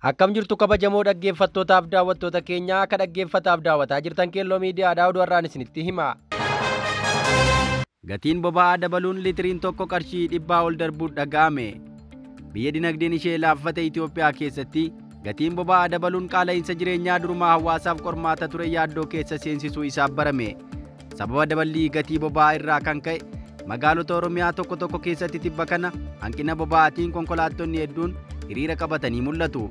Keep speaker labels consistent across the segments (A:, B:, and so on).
A: Akkam jirtu kabajamoo dhaggeeffattootaaf daawwattoota keenya akka dhaggeeffataaf daawwataa jirtan Keelloo Miidiyaadhaa oduu har'aan isinitti hima. Gatiin boba'aa dabaluun litiriin tokko qarshii 100 ol darbuun dhaga'ame. Biyya dinagdeen ishee laaffate Itoophiyaa keessatti gatiin boba'aa dabaluun qaala'insa jireenyaa durumaa hawaasaaf qormaata ture yaaddoo keessa seensisuu isaaf barame. Sababa daballii gatii boba'aa irraa kan ka'e magaalota Oromiyaa tokko keessatti tibba kana hanqina boba'aatiin konkolaattonni hedduun hiriira qabatanii mul'atu.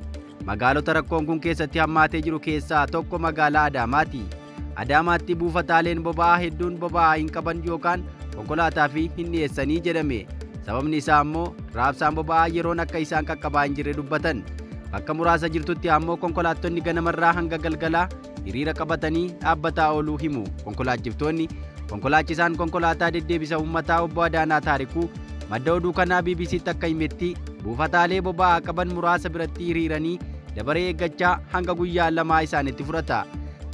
A: Magaalota rakkoon kun keessatti hammaatee jiru keessaa tokko magaalaa Adaamaati. Adaamaatti buufataaleen boba'aa hedduun boba'aa hin qaban yookaan konkolaataa fi hin dhiyeessanii jedhame. Sababni isaa immoo raabsaan boba'aa yeroon akka isaan qaqqabaa hin jirre dubbatan. Bakka muraasa jirtutti ammoo konkolaattonni ganamarraa hanga galgalaa hiriira qabatanii dhaabbataa ooluu himu. Konkolaachisaan konkolaataa deddeebisa uummataa obbo Adaanaa Taarikuu madda oduu kanaa BBC'tti akka himetti buufataalee boba'aa qaban muraasa biratti hiriiranii dabaree eeggachaa hanga guyyaa lamaa isaanitti fudhata.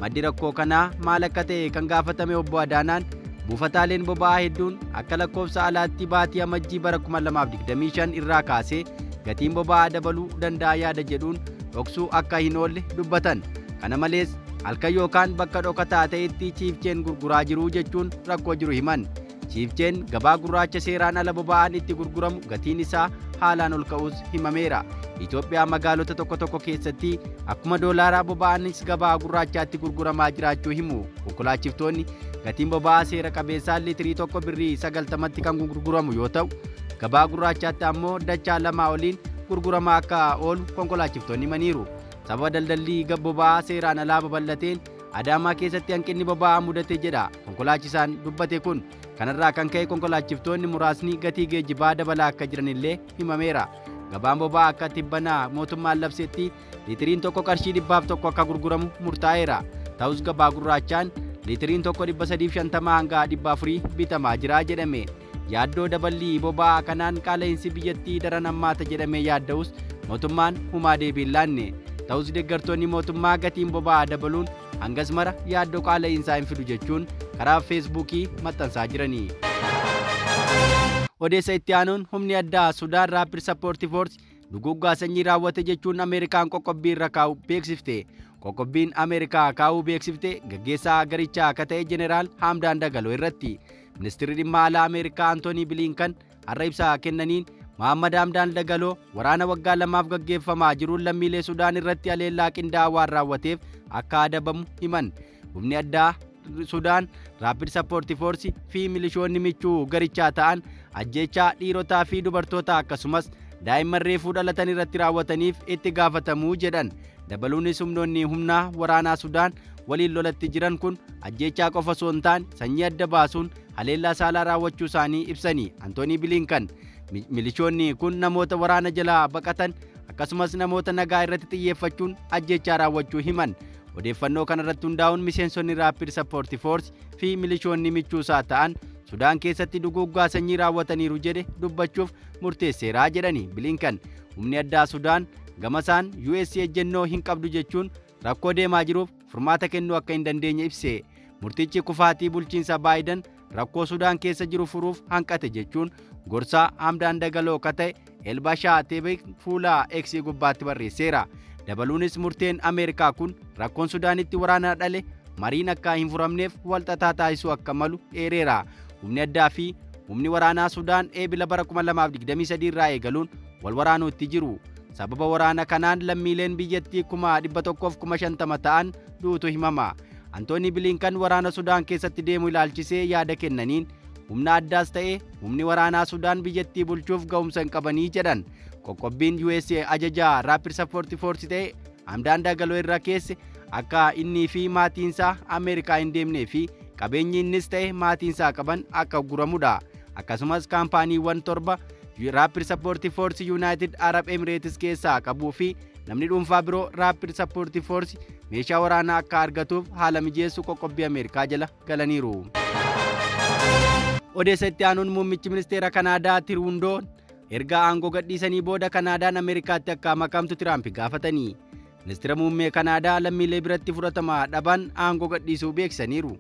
A: Maddi rakkoo kanaa maal akka ta'e kan gaafatame obbo Adaanaan buufataaleen boba'aa hedduun akka lakkoofsa alaatti baatii amajjii bara 2025 irraa kaasee gatiin boba'aa dabaluu danda'a yaada jedhuun dhoksuu akka hin oolle dubbatan. Kana malees halkan yookaan bakka dhokataa ta'etti chiifcheen gurguraa jiru jechuun rakkoo jiru himan. Chiifcheen gabaa gurraacha seeraan ala boba'aan itti gurguramu gatiin isaa haalaan ol ka'uus himameera. Itoophiyaa magaalota tokko keessatti akkuma doolaaraa boba'aanis gabaa gurraachaatti gurguramaa jiraachuu himu. Konkolaachiftoonni gatiin boba'aa seera qabeessaan liitirii tokko birrii 90tti kan gurguramu yoo ta'u, gabaa gurraachaatti ammoo dachaa 2 oliin gurguramaa akka oolu konkolaachiftoonni himaniiru. Sababa daldalli boba'aa seeraan alaa babal'ateen Adaamaa keessatti hanqinni boba'aa mudate jedha konkolaachisaan dubbate kun. Kanarraa kan ka'e konkolaachiftoonni muraasni gatii geejjibaa dabalaa akka jiran illee himameera. Gabaan boba'aa akka tibbanaa mootummaan labsetti liitiriin tokko qarshii 100 akka gurguramu murtaa'eera. Ta'us gabaa gurraachaan liitiriin tokko 350 hanga 400 bitamaa jira jedhame. Yaaddoo daballii boba'aa kanaan qaala'insi biyyattii daran hammaata jedhamee yaadda'us mootummaan humaa deebii hin laanne. Ta'us deeggartoonni mootummaa gatiin boba'aa dabaluun hangas mara yaaddoo qaala'insaa hin fidu jechuun karaa feesbuukii maxxansaa jiranii. Odeessa itti aanuun humni addaa Sudaan Raapid Sappoortii Foorsi duguggaa sanyii raawwate jechuun Ameerikaan qoqqobbii irra kaa'u beeksifte. Qoqqobbiin Ameerikaa kaa'uu beeksifte gaggeessaa garichaa akka ta'e Jeneraal Hamdaan Dagaloo irratti. Ministeerri dhimma alaa Ameerikaa Antoonii Biliinkan har'a ibsa kennaniin Mohammad Hamdaan Dagaloo waraana waggaa 2 gaggeeffamaa jiruun lammiilee Sudaan irratti haleellaa qindaa'aa waan raawwateef akka adabamu himan. Humni addaa Sudaan Raapid Sappoortii Foorsi fi milishoonni michuu garichaa ta'an ajjeechaa dhiirotaa fi dubartoota akkasumas daa'imman reefuu dhalatan irratti raawwataniif itti gaafatamuu jedhan. Dabaluunis humnoonni humnaa waraanaa Sudaan waliin lolatti jiran kun ajjeechaa qofa osoo hin taane sanyii adda baasuun haleellaa saalaa raawwachuu isaanii ibsanii. Antoonii Biliinkan milishoonni kun namoota waraana jalaa baqatan akkasumas namoota nagaa irratti xiyyeeffachuun ajjeechaa raawwachuu himan. Odeeffannoo kanarratti hundaa'uun miseensonni Raapid Sappoortii Foorsi fi milishoonni michuusaa ta'an Sudaan keessatti duguggaa sanyii raawwataniiru jedhe dubbachuuf murteesseeraa jedhani. Biliinkan humni addaa Sudaan gamasaan US ejjennoo hin qabdu jechuun rakkoo deemaa jiruuf furmaata kennuu akka hin dandeenye ibse. Murtichi kufaatii bulchiinsa Baayiden rakkoo Sudaan keessa jiru furuuf hanqate jechuun gorsaa Hamdaan Dagaloo akka ta'e Elbashaa Teebek fuula X gubbaatti barreesseera. Dabaluunis murteen Ameerikaa kun rakkoon Sudaanitti waraana dhale mariin akka hin furamneef walxaxaa taasisuu akka malu eereera. Humni addaa fi humni waraanaa Sudaan eebila bara 2023 irraa eegaluun wal waraanuutti jiru. Sababa waraana kanaan lammiileen biyyattii 150,000 ta'an duutu himama. Antoonii Biliinkan waraana Sudaan keessatti deemu ilaalchisee yaada kennaniin humna addaas ta'e humni waraanaa Sudaan biyyattii bulchuuf ga'umsa hin qabanii jedhan. Qoqqobbiin USA ajajaa Raapid Sappoortii Foorsi ta'e Hamdaan Dagaloo irra keesse akka innii fi maatiinsaa Ameerikaa hin deemnee fi qabeenyi innis ta'e maatiinsaa qaban akka guramudha. Akkasumas kaampaaniiwwan 7 Raapid Sappoortii Foorsi Yuunaayitid Arab Emirates keessaa qabuu fi namni dhuunfaa biroo Raapid Sappoortii Foorsi meeshaa waraanaa akka argatuuf haala mijeessu qoqqobbii Ameerikaa jala galaniiru. Odeessa itti aanuun muummichi ministeera Kanaadaa Tiruundoon erga aangoo gadhiisanii booda Kanaadaan Ameerikaatti akka makamtu Tiraamp gaafatanii. Ministeera muummee Kanaadaa lammiilee biratti fudhatama dhaban aangoo gadhiisuu beeksisaniiru.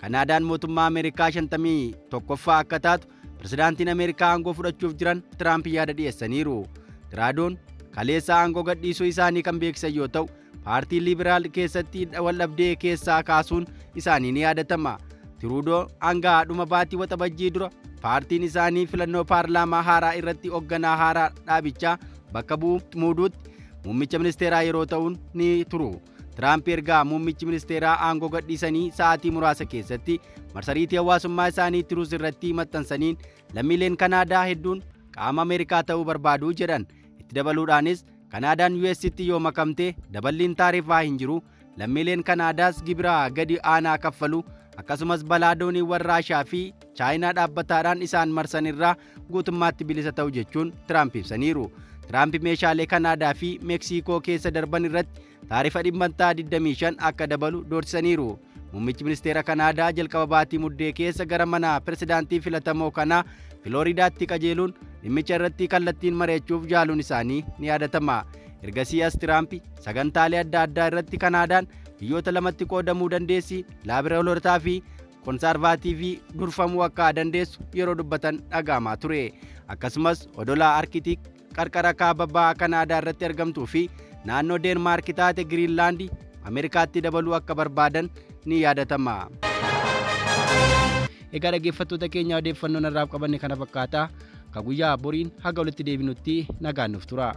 A: Kanaadaan mootummaa Ameerikaa 51ffaa akka taatu pirezidaantiin Ameerikaa aangoo fudhachuuf jiran Tiraamp yaada dhiyeessaniiru. Tiraadoon kaleessa aangoo gadhiisuu isaanii kan beeksisan yoo ta'u, paartiin Liberaal keessatti waldhabdee keessaa kaasuun isaanii ni yaadatama. Tiruudoo hanga dhuma baatii waxabajjii dura paartiin isaanii filannoo paarlaamaa haaraa irratti hoogganaa haaraa dhaabichaa bakka muuduutti muummicha ministeeraa yeroo ta'uun ni turu. Tiraamp ergaa muummichi ministeeraa aangoo gadhiisanii sa'aatii muraasa keessatti marsariitii hawaasummaa isaanii Tiruus irratti maxxansaniin lammiileen Kanaadaa hedduun qaama Ameerikaa ta'uu barbaadu jedhan. Itti dabaluudhaanis Kanaadaan US'tti yoo makamte daballiin taarifaa hin jiru, lammiileen Kanaadaas gibira gadi aanaa kaffalu, akkasumas balaa dooniiwwan Raashaa fi Chaayinaa dhaabbataadhaan isaan marsan irraa guutummaatti bilisa ta'u jechuun Tiraamp ibsaniiru. Tiraamp meeshaalee Kanaadaa fi Meeksikoo keessa darban irratti taarifa dhibbantaa 25 akka dabalu doorsisaniiru. Muummichi ministeera Kanaadaa jalqaba baatii muddee keessa gara mana pirezidaantii filatamoo kanaa Filooriidaatti qajeeluun dhimmicha irratti kallattiin mari'achuuf jaaluun isaanii ni yaadatama. Ergasii as Tiraamp sagantaalee adda addaa irratti Kanaadaan biyyoota lamatti qoodamuu dandeessi, laabiraalotaa fi konsaarvaatiivii durfamuu akka dandeessu yeroo dubbatan dhaga'amaa ture. Akkasumas odolaa Arkitiik qarqara kaaba bahaa Kanaadaa irratti argamtuu fi naannoo Deenmaark taate Giriinlaandii Ameerikaatti dabaluu akka barbaadan ni yaadatama. Egaa dhaggeeffattoota keenya odeeffannoo narraaf qabanne kana fakkaata. Ka guyyaa boriin haga walitti deebinutti nagaan nuuf tura.